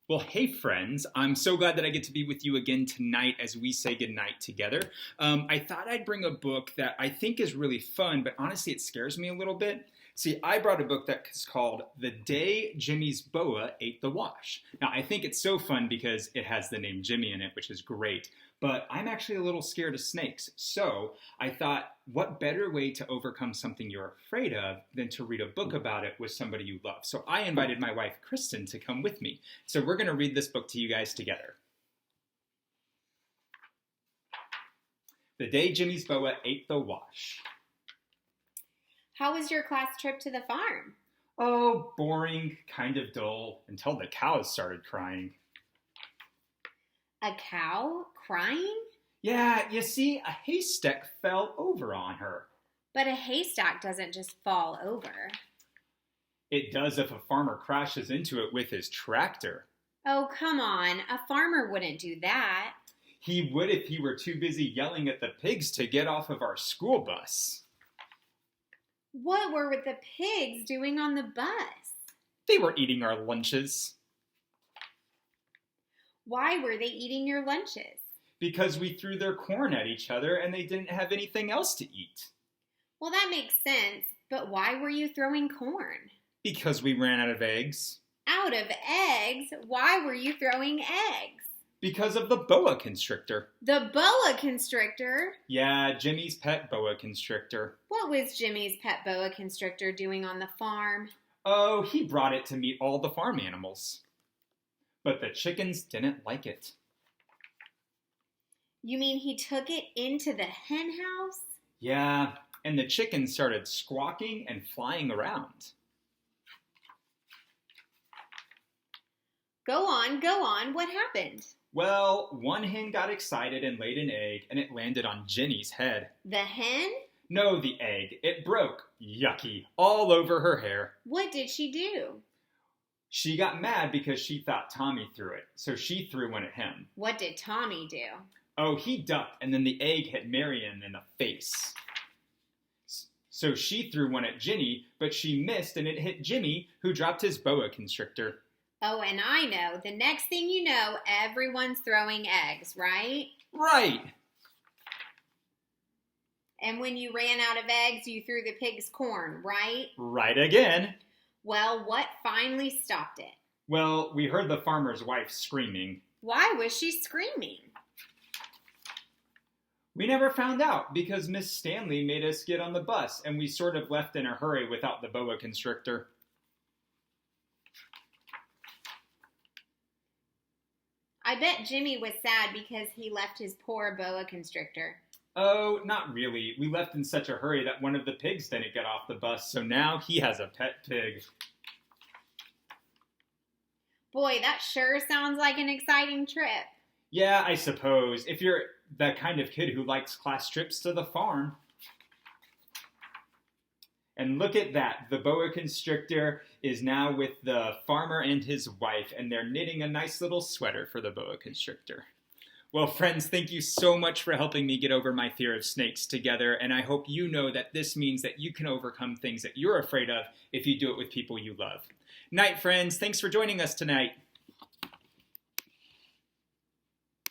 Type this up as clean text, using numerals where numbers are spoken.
Well, hey friends, I'm so glad that I get to be with you again tonight as we say goodnight together. I thought I'd bring a book that I think is really fun, but honestly it scares me a little bit. See, I brought a book that's called The Day Jimmy's Boa Ate the Wash. Now, I think it's so fun because it has the name Jimmy in it, which is great, but I'm actually a little scared of snakes. So I thought, what better way to overcome something you're afraid of than to read a book about it with somebody you love? So I invited my wife, Kristen, to come with me. So we're going to read this book to you guys together. The Day Jimmy's Boa Ate the Wash. How was your class trip to the farm? Oh, boring, kind of dull, until the cows started crying. A cow crying? Yeah, you see, a haystack fell over on her. But a haystack doesn't just fall over. It does if a farmer crashes into it with his tractor. Oh, come on. A farmer wouldn't do that. He would if he were too busy yelling at the pigs to get off of our school bus. What were the pigs doing on the bus? They were eating our lunches. Why were they eating your lunches? Because we threw their corn at each other and they didn't have anything else to eat. Well, that makes sense, but why were you throwing corn? Because we ran out of eggs. Out of eggs? Why were you throwing eggs? Because of the boa constrictor. The boa constrictor? Yeah, Jimmy's pet boa constrictor. What was Jimmy's pet boa constrictor doing on the farm? Oh, he brought it to meet all the farm animals. But the chickens didn't like it. You mean he took it into the hen house? Yeah, and the chickens started squawking and flying around. Go on. What happened? Well, one hen got excited and laid an egg, and it landed on Jenny's head. The hen? No, the egg. It broke. Yucky. All over her hair. What did she do? She got mad because she thought Tommy threw it, so she threw one at him. What did Tommy do? Oh, he ducked, and then the egg hit Marion in the face. So she threw one at Ginny, but she missed, and it hit Jimmy, who dropped his boa constrictor. Oh, and I know. The next thing you know, everyone's throwing eggs, right? Right. And when you ran out of eggs, you threw the pig's corn, right? Right again. Well, what finally stopped it? Well, we heard the farmer's wife screaming. Why was she screaming? We never found out because Miss Stanley made us get on the bus, and we sort of left in a hurry without the boa constrictor. I bet Jimmy was sad because he left his poor boa constrictor. Oh, not really. We left in such a hurry that one of the pigs didn't get off the bus, so now he has a pet pig. Boy, that sure sounds like an exciting trip. Yeah, I suppose, if you're that kind of kid who likes class trips to the farm. And look at that. The boa constrictor is now with the farmer and his wife, and they're knitting a nice little sweater for the boa constrictor. Well, friends, thank you so much for helping me get over my fear of snakes together, and I hope you know that this means that you can overcome things that you're afraid of if you do it with people you love. Night, friends. Thanks for joining us tonight.